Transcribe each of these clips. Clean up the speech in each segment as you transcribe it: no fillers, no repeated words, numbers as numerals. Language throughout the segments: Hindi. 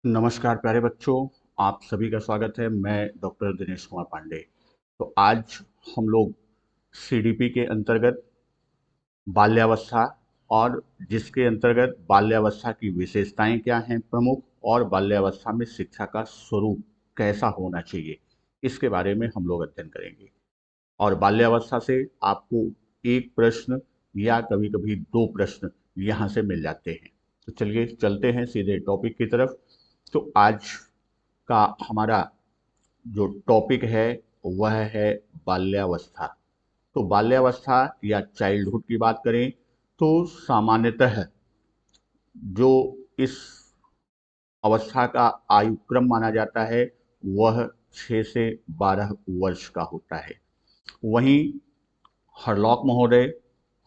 नमस्कार प्यारे बच्चों, आप सभी का स्वागत है। मैं डॉक्टर दिनेश कुमार पांडे। तो आज हम लोग सीडीपी के अंतर्गत बाल्यावस्था और जिसके अंतर्गत बाल्यावस्था की विशेषताएं क्या हैं प्रमुख, और बाल्यावस्था में शिक्षा का स्वरूप कैसा होना चाहिए, इसके बारे में हम लोग अध्ययन करेंगे। और बाल्यावस्था से आपको एक प्रश्न या कभी कभी दो प्रश्न यहाँ से मिल जाते हैं। तो चलिए चलते हैं सीधे टॉपिक की तरफ। तो आज का हमारा जो टॉपिक है वह है बाल्यावस्था। तो बाल्यावस्था या चाइल्डहुड की बात करें तो सामान्यतः जो इस अवस्था का आयु क्रम माना जाता है वह 6 से 12 वर्ष का होता है। वहीं हरलॉक महोदय,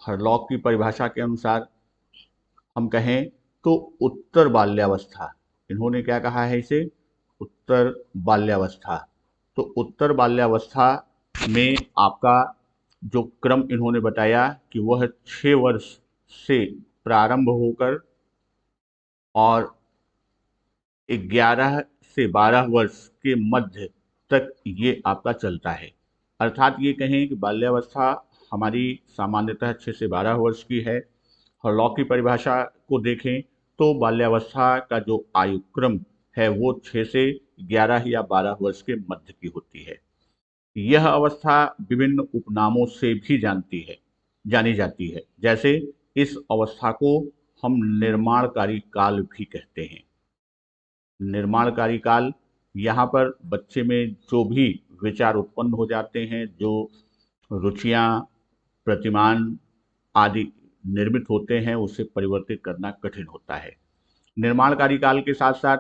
हरलॉक की परिभाषा के अनुसार हम कहें तो उत्तर बाल्यावस्था, इन्होंने क्या कहा है इसे, उत्तर बाल्यावस्था। तो उत्तर बाल्यावस्था में आपका जो क्रम इन्होंने बताया कि वह 6 वर्ष से प्रारंभ होकर और 11 से 12 वर्ष के मध्य तक ये आपका चलता है। अर्थात ये कहें कि बाल्यावस्था हमारी सामान्यतः 6 से 12 वर्ष की है। हरलॉक की परिभाषा को देखें तो बाल्यावस्था का जो आयु क्रम है वो 6 से 11 या 12 वर्ष के मध्य की होती है। यह अवस्था विभिन्न उपनामों से भी जानी जाती है। जैसे इस अवस्था को हम निर्माणकारी काल भी कहते हैं। निर्माणकारी काल, यहाँ पर बच्चे में जो भी विचार उत्पन्न हो जाते हैं, जो रुचियाँ, प्रतिमान आदि निर्मित होते हैं, उसे परिवर्तित करना कठिन होता है। निर्माणकारी काल के साथ साथ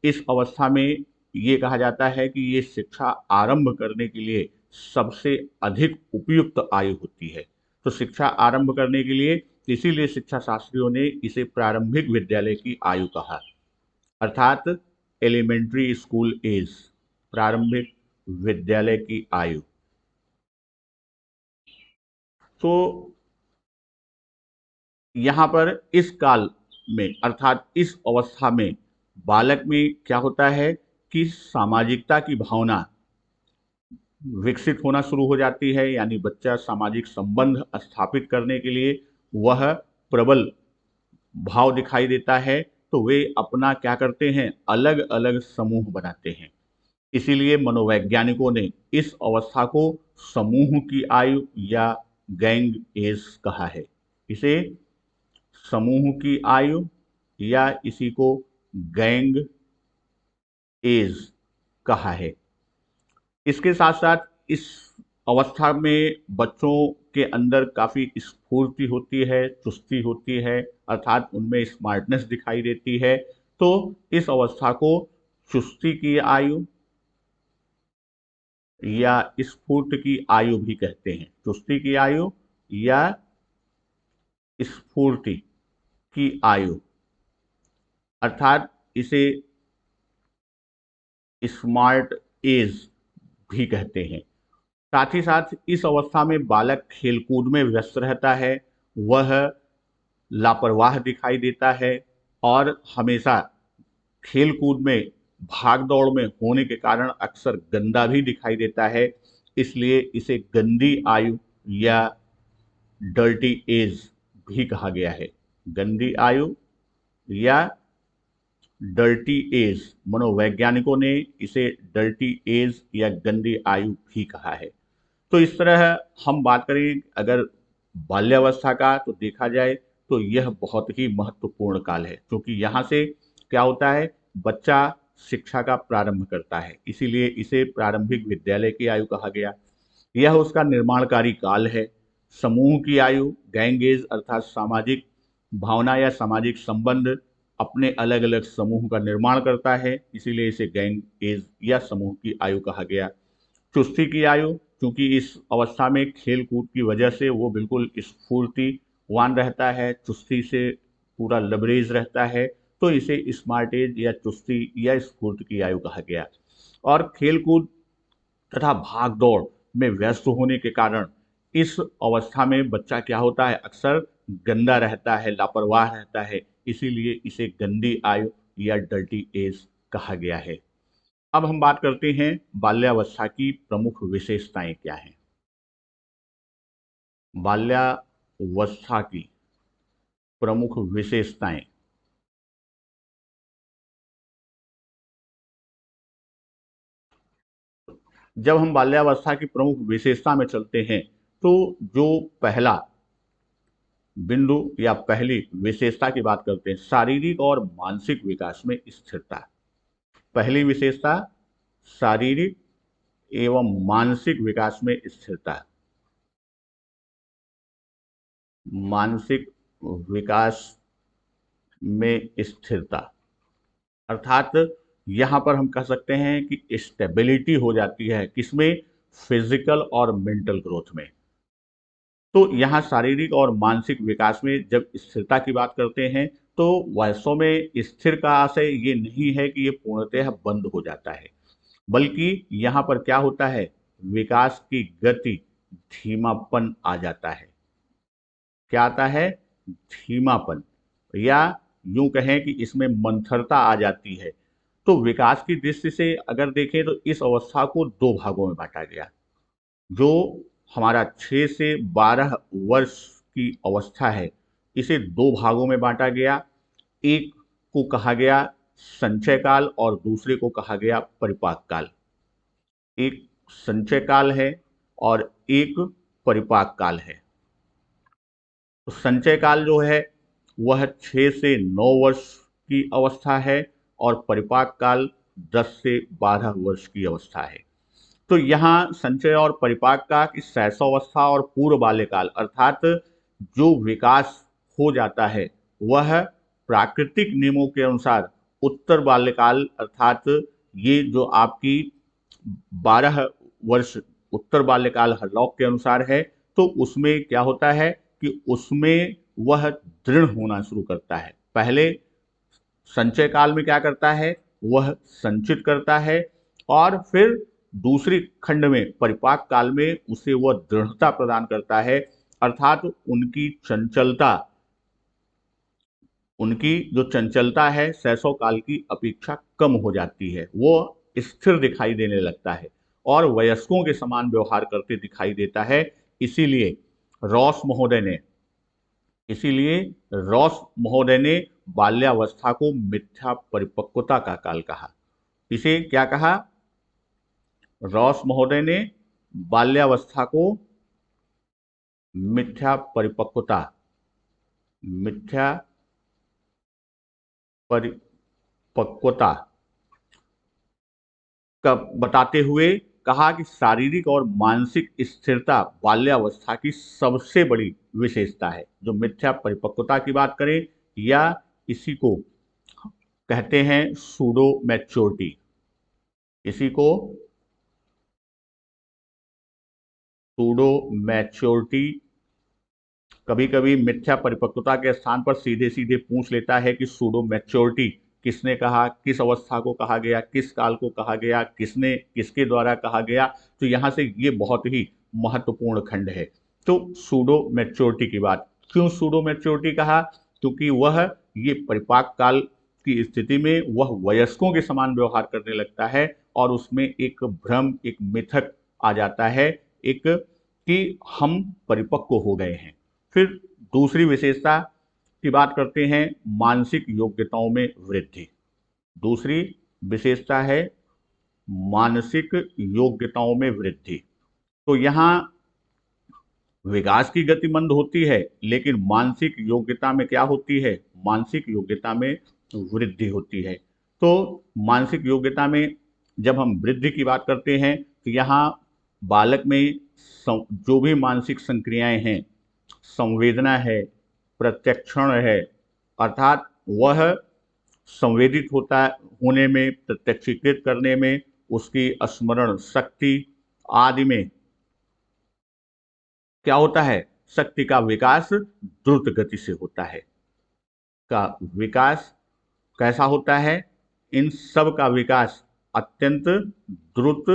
इस अवस्था में ये कहा जाता है कि ये शिक्षा आरंभ करने के लिए सबसे अधिक उपयुक्त आयु होती है। तो शिक्षा आरंभ करने के लिए इसीलिए शिक्षा शास्त्रियों ने इसे प्रारंभिक विद्यालय की आयु कहा, अर्थात एलिमेंट्री स्कूल एज, प्रारंभिक विद्यालय की आयु। तो यहाँ पर इस काल में अर्थात इस अवस्था में बालक में क्या होता है कि सामाजिकता की भावना विकसित होना शुरू हो जाती है। यानी बच्चा सामाजिक संबंध स्थापित करने के लिए वह प्रबल भाव दिखाई देता है। तो वे अपना क्या करते हैं, अलग अलग समूह बनाते हैं। इसीलिए मनोवैज्ञानिकों ने इस अवस्था को समूह की आयु या गैंग एज कहा है। इसे समूह की आयु या इसी को गैंग एज कहा है। इसके साथ साथ इस अवस्था में बच्चों के अंदर काफ़ी स्फूर्ति होती है, चुस्ती होती है, अर्थात उनमें स्मार्टनेस दिखाई देती है। तो इस अवस्था को चुस्ती की आयु या स्फूर्ति की आयु भी कहते हैं। चुस्ती की आयु या स्फूर्ति की आयु, अर्थात इसे स्मार्ट एज भी कहते हैं। साथ ही साथ इस अवस्था में बालक खेलकूद में व्यस्त रहता है, वह लापरवाह दिखाई देता है और हमेशा खेलकूद में भाग दौड़ में होने के कारण अक्सर गंदा भी दिखाई देता है। इसलिए इसे गंदी आयु या डर्टी एज भी कहा गया है। गंदी आयु या डर्टी एज, मनोवैज्ञानिकों ने इसे डर्टी एज या गंदी आयु भी कहा है। तो इस तरह हम बात करें अगर बाल्यावस्था का, तो देखा जाए तो यह बहुत ही महत्वपूर्ण काल है, क्योंकि यहाँ से क्या होता है, बच्चा शिक्षा का प्रारंभ करता है। इसीलिए इसे प्रारंभिक विद्यालय की आयु कहा गया। यह उसका निर्माणकारी काल है। समूह की आयु, गैंग एज, अर्थात सामाजिक भावना या सामाजिक संबंध अपने अलग अलग समूह का निर्माण करता है, इसीलिए इसे गैंग एज या समूह की आयु कहा गया। चुस्ती की आयु, क्योंकि इस अवस्था में खेल कूद की वजह से वो बिल्कुल स्फूर्तिवान रहता है, चुस्ती से पूरा लबरेज रहता है, तो इसे स्मार्ट एज या चुस्ती या स्फूर्ति की आयु कहा गया। और खेल कूद तथा भाग दौड़ में व्यस्त होने के कारण इस अवस्था में बच्चा क्या होता है, अक्सर गंदा रहता है, लापरवाह रहता है, इसीलिए इसे गंदी आयु या डर्टी एज कहा गया है। अब हम बात करते हैं बाल्यावस्था की प्रमुख विशेषताएं क्या हैं। बाल्यावस्था की प्रमुख विशेषताएं। जब हम बाल्यावस्था की प्रमुख विशेषता में चलते हैं तो जो पहला बिंदु या पहली विशेषता की बात करते हैं, शारीरिक और मानसिक विकास में स्थिरता। पहली विशेषता शारीरिक एवं मानसिक विकास में स्थिरता। मानसिक विकास में स्थिरता अर्थात यहां पर हम कह सकते हैं कि स्टेबिलिटी हो जाती है किसमें, फिजिकल और मेंटल ग्रोथ में। तो यहाँ शारीरिक और मानसिक विकास में जब स्थिरता की बात करते हैं तो वास्तव में स्थिर का आशय ये नहीं है कि ये पूर्णतः बंद हो जाता है, बल्कि यहाँ पर क्या होता है, विकास की गति धीमापन आ जाता है। क्या आता है, धीमापन, या यूं कहें कि इसमें मंथरता आ जाती है। तो विकास की दृष्टि से अगर देखें तो इस अवस्था को दो भागों में बांटा गया। जो हमारा 6 से 12 वर्ष की अवस्था है, इसे दो भागों में बांटा गया। एक को कहा गया संचय काल और दूसरे को कहा गया परिपाक काल। एक संचय काल है और एक परिपाक काल है। तो संचय काल जो है वह 6 से 9 वर्ष की अवस्था है और परिपाक काल 10 से 12 वर्ष की अवस्था है। तो यहाँ संचय और परिपाक का कि शैशवावस्था और पूर्व बाल्यकाल अर्थात जो विकास हो जाता है वह प्राकृतिक नियमों के अनुसार उत्तर बाल्यकाल अर्थात ये जो आपकी 12 वर्ष उत्तर बाल्यकाल हरलॉक के अनुसार है, तो उसमें क्या होता है कि उसमें वह दृढ़ होना शुरू करता है। पहले संचय काल में क्या करता है, वह संचित करता है और फिर दूसरी खंड में परिपाक काल में उसे वह दृढ़ता प्रदान करता है, अर्थात उनकी जो चंचलता है शैशव काल की अपेक्षा कम हो जाती है, वो स्थिर दिखाई देने लगता है और वयस्कों के समान व्यवहार करते दिखाई देता है। इसीलिए रॉस महोदय ने बाल्यावस्था को मिथ्या परिपक्वता का काल कहा। इसे क्या कहा, रॉस महोदय ने बाल्यावस्था को मिथ्या परिपक्वता का बताते हुए कहा कि शारीरिक और मानसिक स्थिरता बाल्यावस्था की सबसे बड़ी विशेषता है। जो मिथ्या परिपक्वता की बात करें या इसी को कहते हैं सूडो मैच्योरिटी, इसी को सूडो मैच्योरिटी। कभी कभी मिथ्या परिपक्वता के स्थान पर सीधे सीधे पूछ लेता है कि सूडो मैच्योरिटी किसने कहा, किस अवस्था को कहा गया, किस काल को कहा गया, किसने किसके द्वारा कहा गया। तो यहाँ से ये बहुत ही महत्वपूर्ण खंड है। तो सूडो मैच्योरिटी की बात, क्यों सूडो मैच्योरिटी कहा, क्योंकि वह ये परिपाक काल की स्थिति में वह वयस्कों के समान व्यवहार करने लगता है और उसमें एक भ्रम, एक मिथक आ जाता है, एक कि हम परिपक्व हो गए हैं। फिर दूसरी विशेषता की बात करते हैं, मानसिक योग्यताओं में वृद्धि। दूसरी विशेषता है मानसिक योग्यताओं में वृद्धि। तो यहाँ विकास की गति मंद होती है, लेकिन मानसिक योग्यता में क्या होती है, मानसिक योग्यता में वृद्धि होती है। तो मानसिक योग्यता में जब हम वृद्धि की बात करते हैं तो यहाँ बालक में जो भी मानसिक संक्रियाएं हैं, संवेदना है, प्रत्यक्षण है, अर्थात वह संवेदित होने में, प्रत्यक्षीकृत करने में, उसकी स्मरण शक्ति आदि में क्या होता है, शक्ति का विकास द्रुत गति से होता है। का विकास कैसा होता है, इन सब का विकास अत्यंत द्रुत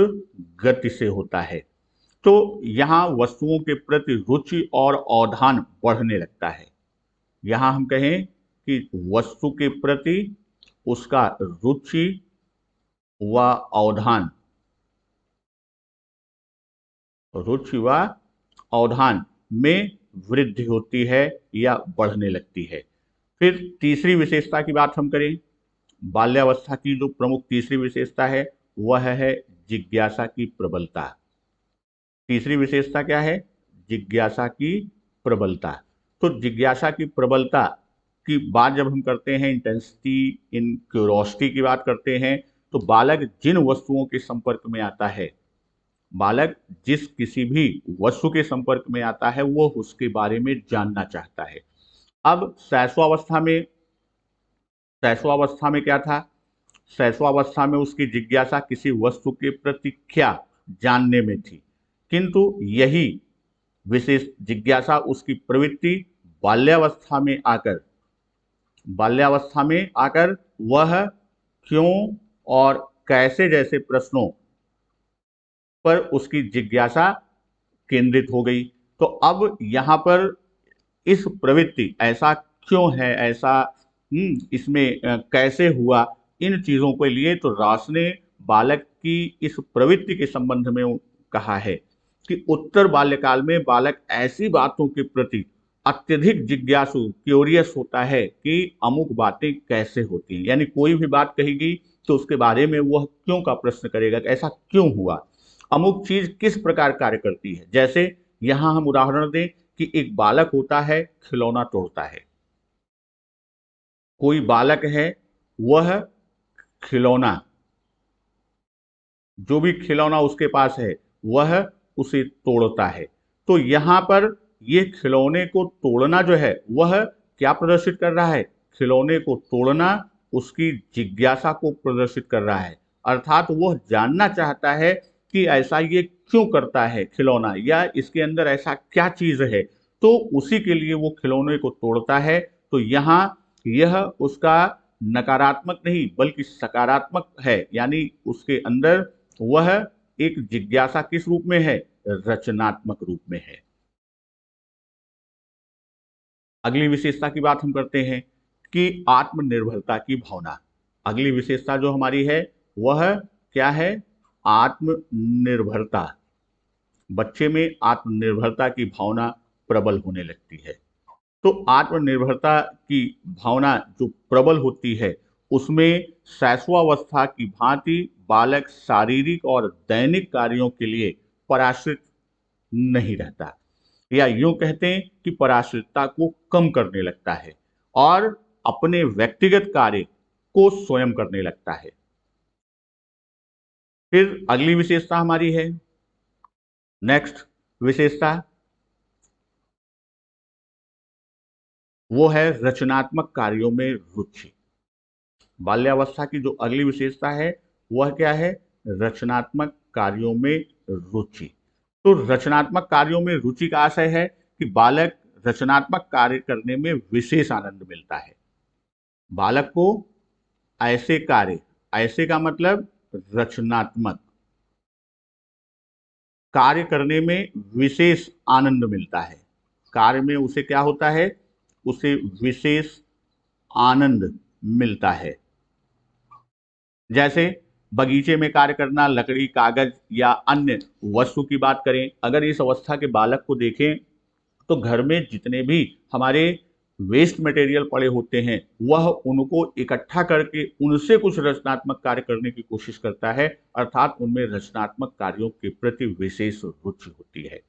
गति से होता है। तो यहाँ वस्तुओं के प्रति रुचि और अवधान बढ़ने लगता है। यहाँ हम कहें कि वस्तु के प्रति उसका रुचि व अवधान, रुचि व अवधान में वृद्धि होती है या बढ़ने लगती है। फिर तीसरी विशेषता की बात हम करें, बाल्यावस्था की जो प्रमुख तीसरी विशेषता है वह है जिज्ञासा की प्रबलता। तीसरी विशेषता क्या है? जिज्ञासा की प्रबलता। तो जिज्ञासा की प्रबलता की बात जब हम करते हैं, इंटेंसिटी इन क्यूरोसिटी की बात करते हैं, तो बालक जिन वस्तुओं के संपर्क में आता है, बालक जिस किसी भी वस्तु के संपर्क में आता है वो उसके बारे में जानना चाहता है। अब शैशवावस्था में क्या था? शैशवावस्था में उसकी जिज्ञासा किसी वस्तु के प्रति क्या जानने में थी, किंतु यही विशेष जिज्ञासा उसकी प्रवृत्ति बाल्यावस्था में आकर वह क्यों और कैसे जैसे प्रश्नों पर उसकी जिज्ञासा केंद्रित हो गई। तो अब यहाँ पर इस प्रवृत्ति, ऐसा क्यों है, ऐसा इसमें कैसे हुआ, इन चीजों के लिए तो रॉस ने बालक की इस प्रवृत्ति के संबंध में कहा है कि उत्तर बाल्यकाल में बालक ऐसी बातों के प्रति अत्यधिक जिज्ञासु, क्यूरियस होता है कि अमुक बातें कैसे होती हैं, यानी कोई भी बात कहेगी तो उसके बारे में वह क्यों का प्रश्न करेगा, ऐसा क्यों हुआ, अमुक चीज किस प्रकार कार्य करती है। जैसे यहां हम उदाहरण दें कि एक बालक होता है, खिलौना तोड़ता है। कोई बालक है, वह खिलौना, जो भी खिलौना उसके पास है वह उसे तोड़ता है। तो यहां पर ये खिलौने को तोड़ना जो है वह क्या प्रदर्शित कर रहा है? खिलौने को तोड़ना उसकी जिज्ञासा को प्रदर्शित कर रहा है, अर्थात वह जानना चाहता है कि ऐसा ये क्यों करता है खिलौना, या इसके अंदर ऐसा क्या चीज है, तो उसी के लिए वो खिलौने को तोड़ता है। तो यहाँ यह उसका नकारात्मक नहीं बल्कि सकारात्मक है, यानी उसके अंदर वह एक जिज्ञासा किस रूप में है? रचनात्मक रूप में है। अगली विशेषता की बात हम करते हैं कि आत्मनिर्भरता की भावना। अगली विशेषता जो हमारी है वह क्या है? आत्मनिर्भरता। बच्चे में आत्मनिर्भरता की भावना प्रबल होने लगती है। तो आत्मनिर्भरता की भावना जो प्रबल होती है उसमें शैशवावस्था की भांति बालक शारीरिक और दैनिक कार्यों के लिए पराश्रित नहीं रहता, या यूं कहते हैं कि पराश्रितता को कम करने लगता है और अपने व्यक्तिगत कार्य को स्वयं करने लगता है। फिर अगली विशेषता हमारी है, नेक्स्ट विशेषता, वो है रचनात्मक कार्यों में रुचि। बाल्यावस्था की जो अगली विशेषता है वह क्या है? रचनात्मक कार्यों में रुचि। तो रचनात्मक कार्यों में रुचि का आशय है कि बालक रचनात्मक कार्य करने में विशेष आनंद मिलता है। बालक को ऐसे कार्य, ऐसे का मतलब रचनात्मक कार्य करने में विशेष आनंद मिलता है। कार्य में उसे क्या होता है? उसे विशेष आनंद मिलता है। जैसे बगीचे में कार्य करना, लकड़ी, कागज या अन्य वस्तु की बात करें, अगर इस अवस्था के बालक को देखें तो घर में जितने भी हमारे वेस्ट मटेरियल पड़े होते हैं वह उनको इकट्ठा करके उनसे कुछ रचनात्मक कार्य करने की कोशिश करता है, अर्थात उनमें रचनात्मक कार्यों के प्रति विशेष रुचि होती है।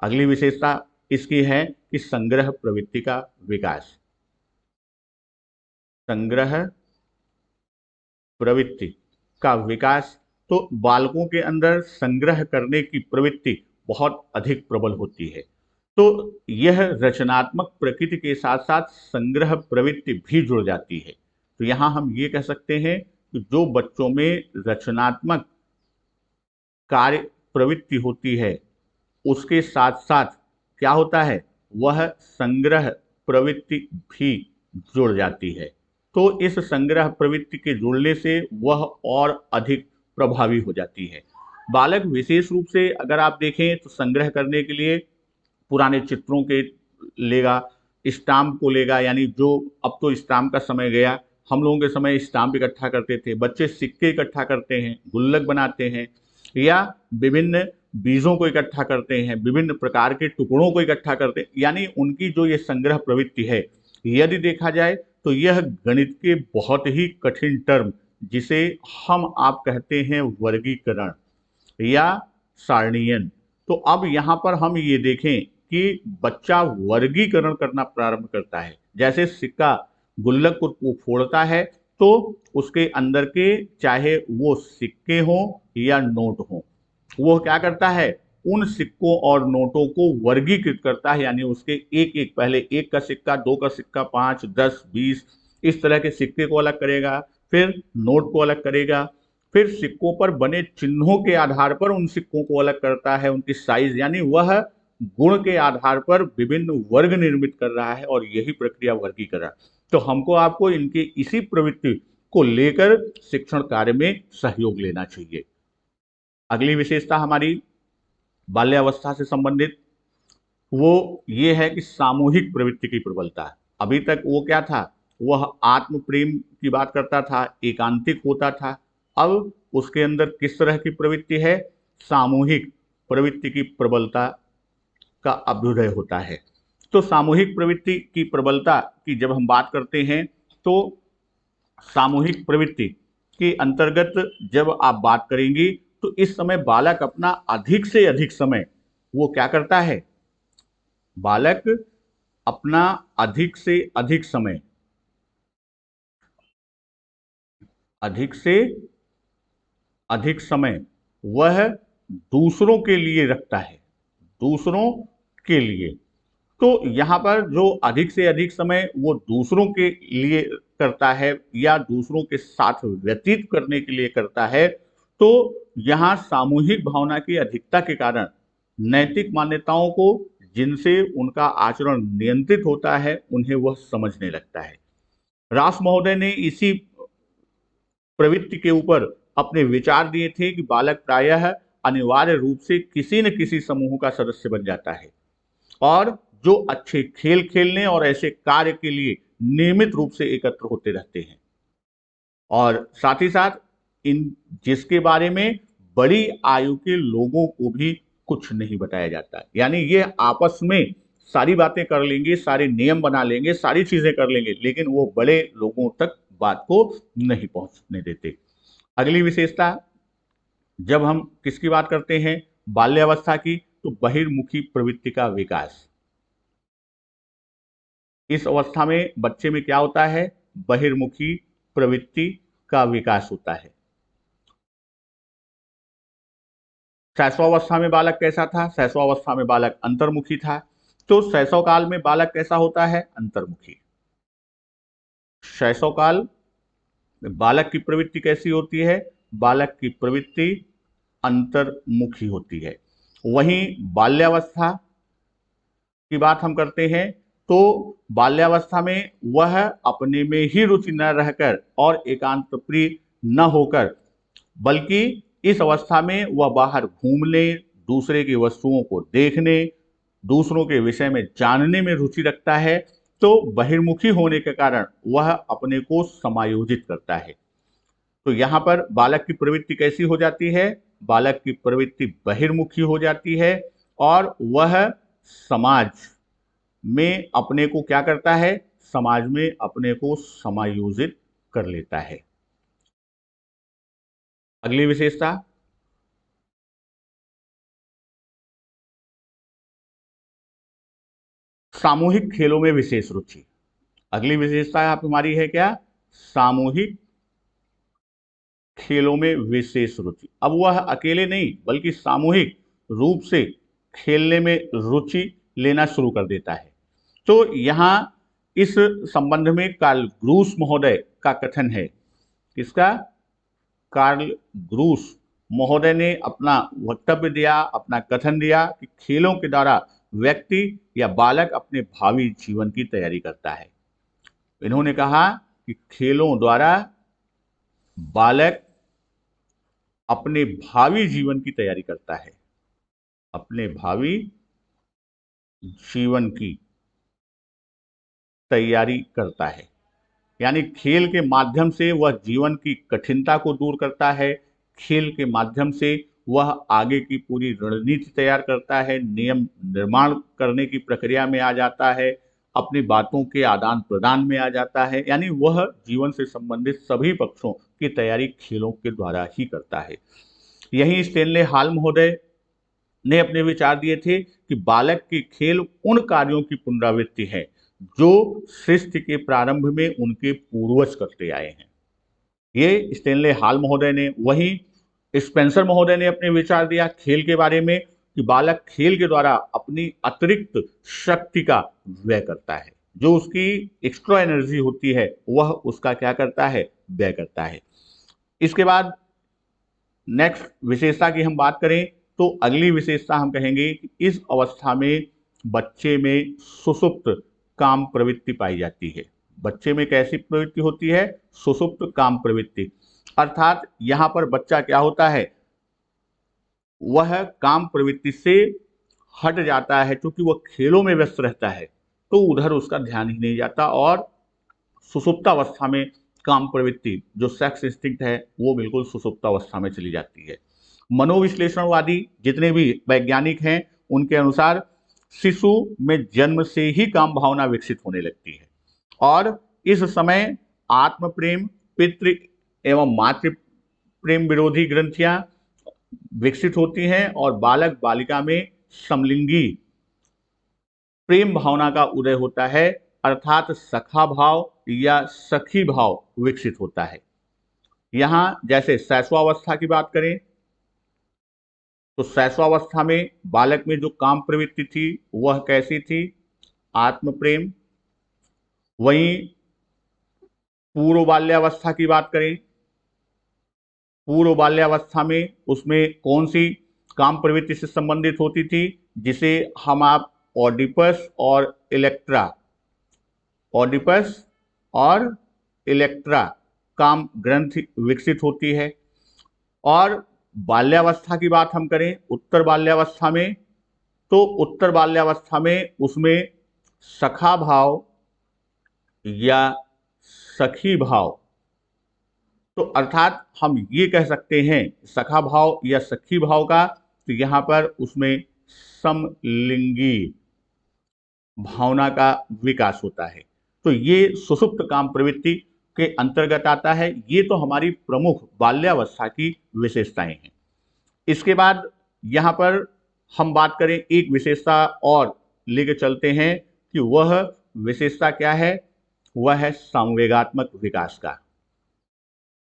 अगली विशेषता इसकी है कि संग्रह प्रवृत्ति का विकास। संग्रह प्रवृत्ति का विकास, तो बालकों के अंदर संग्रह करने की प्रवृत्ति बहुत अधिक प्रबल होती है। तो यह रचनात्मक प्रकृति के साथ साथ संग्रह प्रवृत्ति भी जुड़ जाती है। तो यहाँ हम ये कह सकते हैं कि जो बच्चों में रचनात्मक कार्य प्रवृत्ति होती है उसके साथ साथ क्या होता है? वह संग्रह प्रवृत्ति भी जुड़ जाती है। तो इस संग्रह प्रवृत्ति के जुड़ने से वह और अधिक प्रभावी हो जाती है। बालक विशेष रूप से अगर आप देखें तो संग्रह करने के लिए पुराने चित्रों के लेगा, स्टाम्प को लेगा, यानी जो अब तो स्टाम्प का समय गया, हम लोगों के समय स्टाम्प इकट्ठा करते थे, बच्चे सिक्के इकट्ठा करते हैं, गुल्लक बनाते हैं, या विभिन्न बीजों को इकट्ठा करते हैं, विभिन्न प्रकार के टुकड़ों को इकट्ठा करते हैं। यानी उनकी जो ये संग्रह प्रवृत्ति है, यदि देखा जाए तो यह गणित के बहुत ही कठिन टर्म, जिसे हम आप कहते हैं वर्गीकरण या सारणीयन। तो अब यहाँ पर हम ये देखें कि बच्चा वर्गीकरण करना प्रारंभ करता है। जैसे सिक्का गुल्लक को फोड़ता है तो उसके अंदर के, चाहे वो सिक्के हों या नोट हों, वो क्या करता है, उन सिक्कों और नोटों को वर्गीकृत करता है। यानी उसके एक एक, पहले एक का सिक्का, दो का सिक्का, 5, 10, 20 इस तरह के सिक्के को अलग करेगा, फिर नोट को अलग करेगा, फिर सिक्कों पर बने चिन्हों के आधार पर उन सिक्कों को अलग करता है, उनकी साइज, यानी वह गुण के आधार पर विभिन्न वर्ग निर्मित कर रहा है, और यही प्रक्रिया वर्गीकरण। तो हमको आपको इनकी इसी प्रवृत्ति को लेकर शिक्षण कार्य में सहयोग लेना चाहिए। अगली विशेषता हमारी बाल्यावस्था से संबंधित वो ये है कि सामूहिक प्रवृत्ति की प्रबलता। अभी तक वो क्या था, वह आत्म प्रेम की बात करता था, एकांतिक होता था। अब उसके अंदर किस तरह की प्रवृत्ति है, सामूहिक प्रवृत्ति की प्रबलता का अभ्युदय होता है। तो सामूहिक प्रवृत्ति की प्रबलता की जब हम बात करते हैं, तो सामूहिक प्रवृत्ति के अंतर्गत जब आप बात करेंगी, तो इस समय बालक अपना अधिक से अधिक समय वो क्या करता है, बालक अपना अधिक से अधिक समय, अधिक से अधिक समय वह दूसरों के लिए रखता है, दूसरों के लिए। तो यहां पर जो अधिक से अधिक समय वो दूसरों के लिए करता है या दूसरों के साथ व्यतीत करने के लिए करता है, तो यहां सामूहिक भावना की अधिकता के कारण नैतिक मान्यताओं को, जिनसे उनका आचरण नियंत्रित होता है, उन्हें वह समझने लगता है। रास महोदय ने इसी प्रवृत्ति के ऊपर अपने विचार दिए थे कि बालक प्रायः अनिवार्य रूप से किसी न किसी समूह का सदस्य बन जाता है, और जो अच्छे खेल खेलने और ऐसे कार्य के लिए नियमित रूप से एकत्र होते रहते हैं, और साथ ही साथ इन जिसके बारे में बड़ी आयु के लोगों को भी कुछ नहीं बताया जाता। यानी ये आपस में सारी बातें कर लेंगे, सारे नियम बना लेंगे, सारी चीजें कर लेंगे, लेकिन वो बड़े लोगों तक बात को नहीं पहुंचने देते। अगली विशेषता, जब हम किसकी बात करते हैं, बाल्यावस्था की, तो बहिर्मुखी प्रवृत्ति का विकास। इस अवस्था में बच्चे में क्या होता है, बहिर्मुखी प्रवृत्ति का विकास होता है। शैशवावस्था में बालक कैसा था, शैशवावस्था में बालक अंतर्मुखी था। तो शैशव काल में बालक कैसा होता है, अंतर्मुखी। शैशव काल में बालक की प्रवृत्ति कैसी होती है, बालक की प्रवृत्ति अंतर्मुखी होती है। वहीं बाल्यावस्था की बात हम करते हैं, तो बाल्यावस्था में वह अपने में ही रुचि न रहकर और एकांत प्रिय न होकर, बल्कि इस अवस्था में वह बाहर घूमने, दूसरे की वस्तुओं को देखने, दूसरों के विषय में जानने में रुचि रखता है। तो बहिर्मुखी होने के कारण वह अपने को समायोजित करता है। तो यहाँ पर बालक की प्रवृत्ति कैसी हो जाती है, बालक की प्रवृत्ति बहिर्मुखी हो जाती है, और वह समाज में अपने को क्या करता है, समाज में अपने को समायोजित कर लेता है। अगली विशेषता, सामूहिक खेलों में विशेष रुचि। अगली विशेषता आप हमारी है क्या, सामूहिक खेलों में विशेष रुचि। अब वह अकेले नहीं बल्कि सामूहिक रूप से खेलने में रुचि लेना शुरू कर देता है। तो यहाँ इस संबंध में कार्ल ग्रूस महोदय का कथन है। किसका, कार्ल ग्रूस महोदय ने अपना वक्तव्य दिया, अपना कथन दिया कि खेलों के द्वारा व्यक्ति या बालक अपने भावी जीवन की तैयारी करता है। इन्होंने कहा कि खेलों द्वारा बालक अपने भावी जीवन की तैयारी करता है, अपने भावी जीवन की तैयारी करता है। यानी खेल के माध्यम से वह जीवन की कठिनता को दूर करता है, खेल के माध्यम से वह आगे की पूरी रणनीति तैयार करता है, नियम निर्माण करने की प्रक्रिया में आ जाता है, अपनी बातों के आदान प्रदान में आ जाता है, यानी वह जीवन से संबंधित सभी पक्षों की तैयारी खेलों के द्वारा ही करता है। यही स्टेनले हॉल महोदय ने अपने विचार दिए थे कि बालक के खेल उन कार्यों की पुनरावृत्ति है जो सृष्टि के प्रारंभ में उनके पूर्वज करते आए हैं। ये स्टेनले हॉल महोदय ने, वही स्पेंसर महोदय ने अपने विचार दिया खेल के बारे में कि बालक खेल के द्वारा अपनी अतिरिक्त शक्ति का व्यय करता है, जो उसकी एक्स्ट्रा एनर्जी होती है वह उसका क्या करता है, व्यय करता है। इसके बाद नेक्स्ट विशेषता की हम बात करें तो अगली विशेषता हम कहेंगे कि इस अवस्था में बच्चे में सुषुप्त काम प्रवृत्ति पाई जाती है। बच्चे में कैसी प्रवृत्ति होती है, सुषुप्त काम प्रवृत्ति, अर्थात यहां पर बच्चा क्या होता है, वह काम प्रवृत्ति से हट जाता है, क्योंकि वह खेलों में व्यस्त रहता है तो उधर उसका ध्यान ही नहीं जाता और सुषुप्तावस्था में काम प्रवृत्ति जो सेक्स इंस्टिंक्ट है वो बिल्कुल सुषुप्तावस्था में चली जाती है। मनोविश्लेषणवादी जितने भी वैज्ञानिक हैं उनके अनुसार शिशु में जन्म से ही काम भावना विकसित होने लगती है और इस समय आत्म प्रेम, पितृ एवं मातृ प्रेम विरोधी ग्रंथियां विकसित होती हैं और बालक बालिका में समलिंगी प्रेम भावना का उदय होता है, अर्थात सखा भाव या सखी भाव विकसित होता है। यहां जैसे शैशवावस्था की बात करें तो शैशवावस्था में बालक में जो काम प्रवृत्ति थी वह कैसी थी, आत्म प्रेम। वहीं पूर्व बाल्यावस्था की बात करें, पूर्व बाल्यावस्था में उसमें कौन सी काम प्रवृत्ति से संबंधित होती थी, जिसे हम आप ऑडिपस और इलेक्ट्रा, ऑडिपस और इलेक्ट्रा काम ग्रंथि विकसित होती है। और बाल्यावस्था की बात हम करें उत्तर बाल्यावस्था में, तो उत्तर बाल्यावस्था में उसमें सखा भाव या सखी भाव, तो अर्थात हम ये कह सकते हैं सखा भाव या सखी भाव का, तो यहां पर उसमें समलिंगी भावना का विकास होता है। तो ये सुषुप्त काम प्रवृत्ति के अंतर्गत आता है। ये तो हमारी प्रमुख बाल्यावस्था की विशेषताएं हैं। इसके बाद यहां पर हम बात करें एक विशेषता और लेके चलते हैं कि वह विशेषता क्या है, वह है संवेगात्मक विकास का।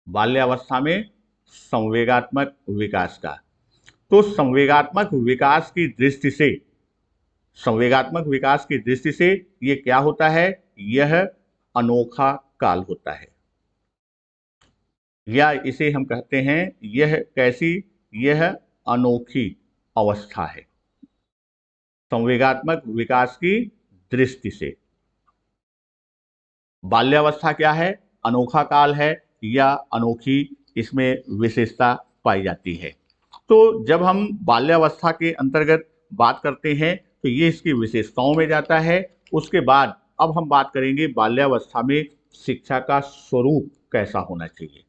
बाल्यावस्था में संवेगात्मक विकास का, तो संवेगात्मक विकास की दृष्टि से, संवेगात्मक विकास की दृष्टि से ये क्या होता है, यह अनोखा काल होता है, या इसे हम कहते हैं यह कैसी, यह अनोखी अवस्था है संवेगात्मक विकास की दृष्टि से। बाल्यावस्था क्या है, अनोखा काल है या अनोखी इसमें विशेषता पाई जाती है। तो जब हम बाल्यावस्था के अंतर्गत बात करते हैं तो ये इसकी विशेषताओं में जाता है। उसके बाद अब हम बात करेंगे बाल्यावस्था में शिक्षा का स्वरूप कैसा होना चाहिए।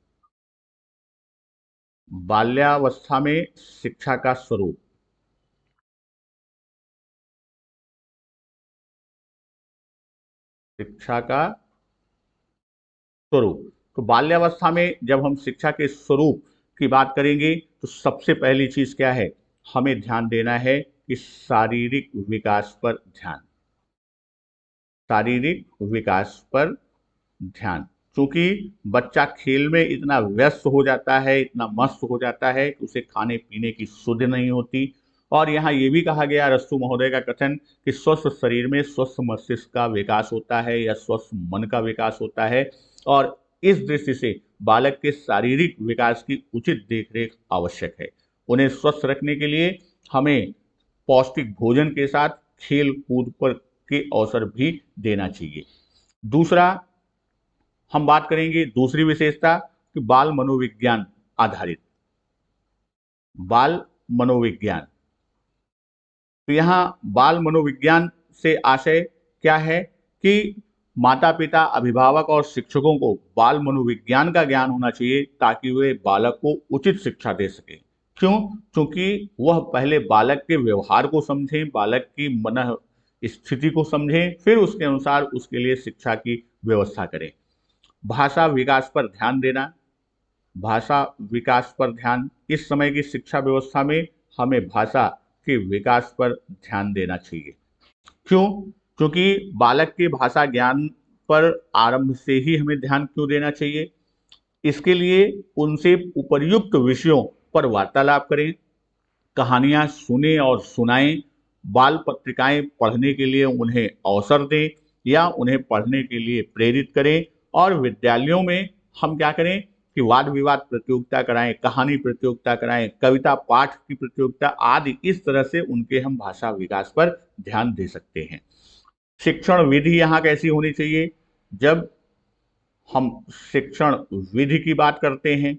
बाल्यावस्था में शिक्षा का स्वरूप, शिक्षा का स्वरूप, तो बाल्यावस्था में जब हम शिक्षा के स्वरूप की बात करेंगे तो सबसे पहली चीज क्या है, हमें ध्यान देना है कि शारीरिक विकास पर ध्यान, शारीरिक विकास पर ध्यान। क्योंकि बच्चा खेल में इतना व्यस्त हो जाता है, इतना मस्त हो जाता है कि उसे खाने पीने की सुध नहीं होती। और यहाँ ये भी कहा गया रस्तु महोदय का कथन कि स्वस्थ शरीर में स्वस्थ मस्तिष्क का विकास होता है या स्वस्थ मन का विकास होता है, और इस दृष्टि से बालक के शारीरिक विकास की उचित देखरेख आवश्यक है। उन्हें स्वस्थ रखने के लिए हमें पौष्टिक भोजन के साथ खेल कूद पर के अवसर भी देना चाहिए। दूसरा हम बात करेंगे दूसरी विशेषता कि बाल मनोविज्ञान आधारित, बाल मनोविज्ञान। तो यहाँ बाल मनोविज्ञान से आशय क्या है कि माता पिता, अभिभावक और शिक्षकों को बाल मनोविज्ञान का ज्ञान होना चाहिए ताकि वे बालक को उचित शिक्षा दे सके। क्यों? क्योंकि वह पहले बालक के व्यवहार को समझें, बालक की मन स्थिति को समझें, फिर उसके अनुसार उसके लिए शिक्षा की व्यवस्था करें। भाषा विकास पर ध्यान देना, भाषा विकास पर ध्यान, इस समय की शिक्षा व्यवस्था में हमें भाषा के विकास पर ध्यान देना चाहिए। क्यों? क्योंकि बालक के भाषा ज्ञान पर आरंभ से ही हमें ध्यान क्यों देना चाहिए? इसके लिए उनसे उपर्युक्त विषयों पर वार्तालाप करें, कहानियां सुने और सुनाएं, बाल पत्रिकाएं पढ़ने के लिए उन्हें अवसर दें या उन्हें पढ़ने के लिए प्रेरित करें। और विद्यालयों में हम क्या करें कि वाद विवाद प्रतियोगिता कराएं, कहानी प्रतियोगिता कराएं, कविता पाठ की प्रतियोगिता आदि, इस तरह से उनके हम भाषा विकास पर ध्यान दे सकते हैं। शिक्षण विधि यहाँ कैसी होनी चाहिए? जब हम शिक्षण विधि की बात करते हैं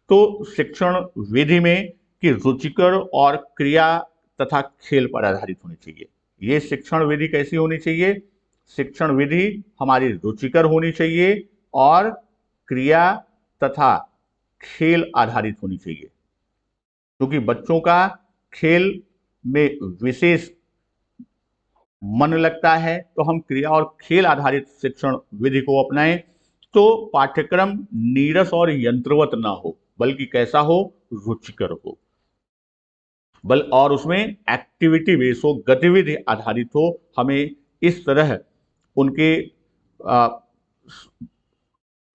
तो शिक्षण विधि में कि रुचिकर और क्रिया तथा खेल पर आधारित होनी चाहिए। ये शिक्षण विधि कैसी होनी चाहिए? शिक्षण विधि हमारी रुचिकर होनी चाहिए और क्रिया तथा खेल आधारित होनी चाहिए, क्योंकि बच्चों का खेल में विशेष मन लगता है। तो हम क्रिया और खेल आधारित शिक्षण विधि को अपनाएं तो पाठ्यक्रम नीरस और यंत्रवत ना हो, बल्कि कैसा हो? रुचिकर हो, और उसमें एक्टिविटी बेस हो, गतिविधि आधारित हो। हमें इस तरह उनके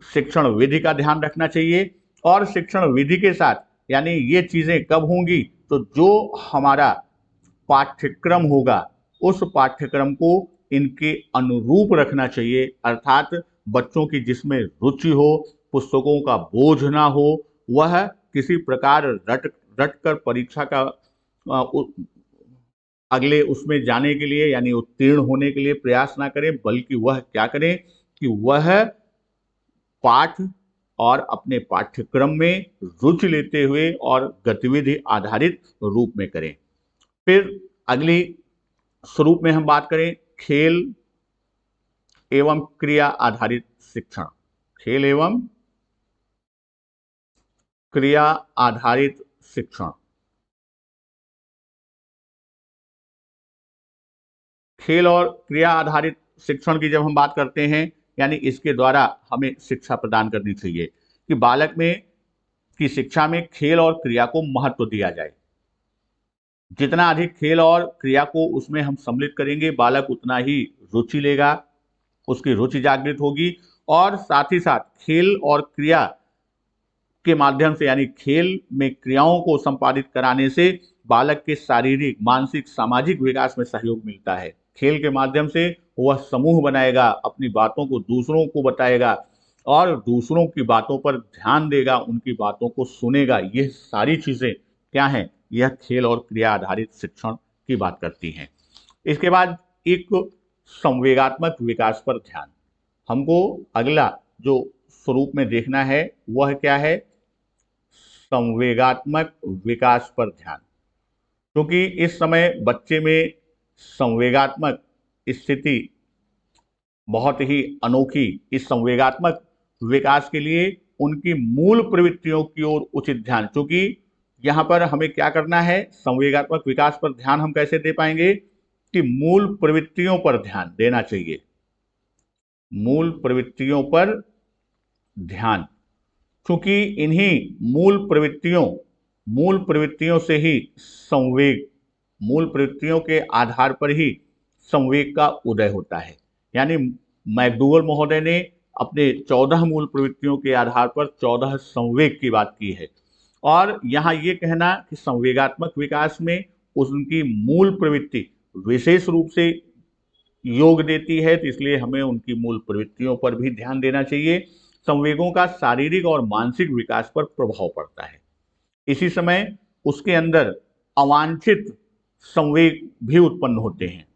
शिक्षण विधि का ध्यान रखना चाहिए। और शिक्षण विधि के साथ यानी ये चीजें कब होंगी? तो जो हमारा पाठ्यक्रम होगा उस पाठ्यक्रम को इनके अनुरूप रखना चाहिए, अर्थात बच्चों की जिसमें रुचि हो, पुस्तकों का बोझ ना हो, वह किसी प्रकार रट कर परीक्षा का अगले उसमें जाने के लिए यानी उत्तीर्ण होने के लिए प्रयास ना करें, बल्कि वह क्या करें कि वह पाठ और अपने पाठ्यक्रम में रुचि लेते हुए और गतिविधि आधारित रूप में करें। फिर अगली स्वरूप में हम बात करें खेल एवं क्रिया आधारित शिक्षण। खेल एवं क्रिया आधारित शिक्षण। खेल और क्रिया आधारित शिक्षण की जब हम बात करते हैं यानी इसके द्वारा हमें शिक्षा प्रदान करनी चाहिए कि बालक में की शिक्षा में खेल और क्रिया को महत्व दिया जाए। जितना अधिक खेल और क्रिया को उसमें हम सम्मिलित करेंगे, बालक उतना ही रुचि लेगा, उसकी रुचि जागृत होगी। और साथ ही साथ खेल और क्रिया के माध्यम से यानी खेल में क्रियाओं को संपादित कराने से बालक के शारीरिक, मानसिक, सामाजिक विकास में सहयोग मिलता है। खेल के माध्यम से वह समूह बनाएगा, अपनी बातों को दूसरों को बताएगा और दूसरों की बातों पर ध्यान देगा, उनकी बातों को सुनेगा। ये सारी चीजें क्या हैं? यह खेल और क्रिया आधारित शिक्षण की बात करती हैं। इसके बाद एक संवेगात्मक विकास पर ध्यान। हमको अगला जो स्वरूप में देखना है वह क्या है? संवेगात्मक विकास पर ध्यान। क्योंकि इस समय बच्चे में संवेगात्मक स्थिति बहुत ही अनोखी। इस संवेगात्मक विकास के लिए उनकी मूल प्रवृत्तियों की ओर उचित ध्यान, क्योंकि यहां पर हमें क्या करना है? संवेगात्मक विकास पर ध्यान हम कैसे दे पाएंगे कि मूल प्रवृत्तियों पर ध्यान देना चाहिए। मूल प्रवृत्तियों पर ध्यान, क्योंकि इन्हीं मूल प्रवृत्तियों से ही संवेग, मूल प्रवृत्तियों के आधार पर ही संवेग का उदय होता है। यानी मैकडूगल महोदय ने अपने 14 मूल प्रवृत्तियों के आधार पर 14 संवेग की बात की है। और यहाँ ये कहना कि संवेगात्मक विकास में उनकी मूल प्रवृत्ति विशेष रूप से योग देती है, तो इसलिए हमें उनकी मूल प्रवृत्तियों पर भी ध्यान देना चाहिए। संवेगों का शारीरिक और मानसिक विकास पर प्रभाव पड़ता है। इसी समय उसके अंदर अवांछित संवेग भी उत्पन्न होते हैं।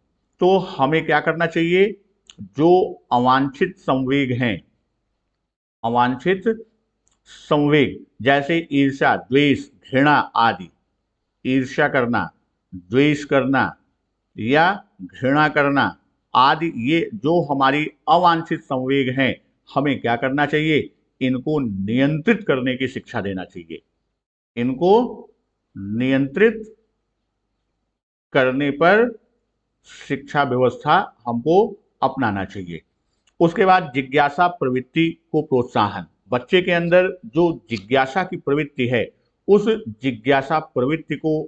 तो हमें क्या करना चाहिए? जो अवांछित संवेग हैं, अवांछित संवेग जैसे ईर्ष्या, द्वेष, घृणा आदि, ईर्ष्या करना, द्वेष करना या घृणा करना, आदि, ये जो हमारी अवांछित संवेग हैं, हमें क्या करना चाहिए? इनको नियंत्रित करने की शिक्षा देना चाहिए। इनको नियंत्रित करने पर शिक्षा व्यवस्था हमको अपनाना चाहिए। उसके बाद जिज्ञासा प्रवृत्ति को प्रोत्साहन। बच्चे के अंदर जो जिज्ञासा की प्रवृत्ति है, उस जिज्ञासा प्रवृत्ति को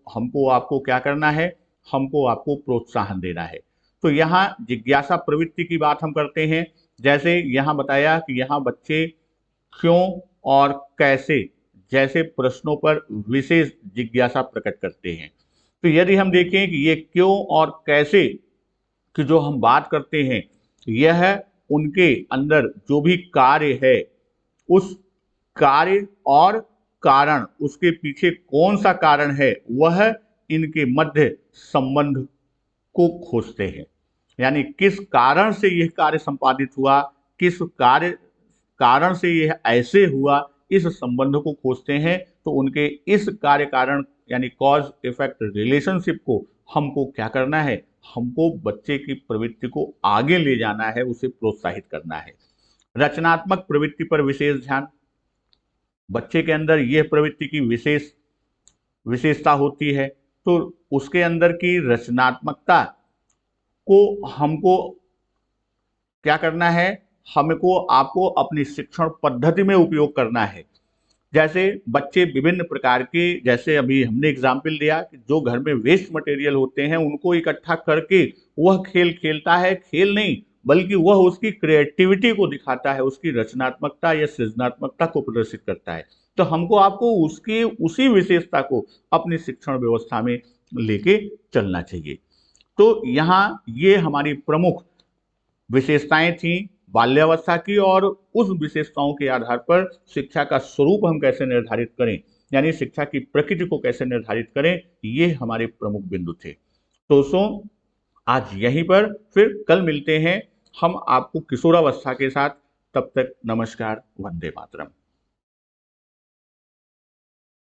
हमको आपको क्या करना है? हमको आपको प्रोत्साहन देना है। तो यहाँ जिज्ञासा प्रवृत्ति की बात हम करते हैं। जैसे यहाँ बताया कि यहाँ बच्चे क्यों और कैसे जैसे प्रश्नों पर विशेष जिज्ञासा प्रकट करते हैं। तो यदि हम देखें कि ये क्यों और कैसे की जो हम बात करते हैं, यह उनके अंदर जो भी कार्य है, उस कार्य और कारण, उसके पीछे कौन सा कारण है, वह इनके मध्य संबंध को खोजते हैं। यानी किस कारण से यह कार्य संपादित हुआ, किस कारण से यह ऐसे हुआ, इस संबंध को खोजते हैं। तो उनके इस कार्य कारण यानी कॉज इफेक्ट रिलेशनशिप को हमको क्या करना है? हमको बच्चे की प्रवृत्ति को आगे ले जाना है, उसे प्रोत्साहित करना है। रचनात्मक प्रवृत्ति पर विशेष ध्यान। बच्चे के अंदर यह प्रवृत्ति की विशेषता होती है, तो उसके अंदर की रचनात्मकता को हमको क्या करना है? हमको आपको अपनी शिक्षण पद्धति में उपयोग करना है। जैसे बच्चे विभिन्न प्रकार के, जैसे अभी हमने एग्जाम्पल दिया कि जो घर में वेस्ट मटेरियल होते हैं उनको इकट्ठा करके वह खेल खेलता है। खेल नहीं, बल्कि वह उसकी क्रिएटिविटी को दिखाता है, उसकी रचनात्मकता या सृजनात्मकता को प्रदर्शित करता है। तो हमको आपको उसकी उसी विशेषता को अपनी शिक्षण व्यवस्था में लेके चलना चाहिए। तो यहाँ ये हमारी प्रमुख विशेषताएं थी बाल्यावस्था की, और उस विशेषताओं के आधार पर शिक्षा का स्वरूप हम कैसे निर्धारित करें, यानी शिक्षा की प्रकृति को कैसे निर्धारित करें, ये हमारे प्रमुख बिंदु थे। दोस्तों, आज यहीं पर, फिर कल मिलते हैं हम आपको किशोरावस्था के साथ। तब तक नमस्कार, वंदे मातरम।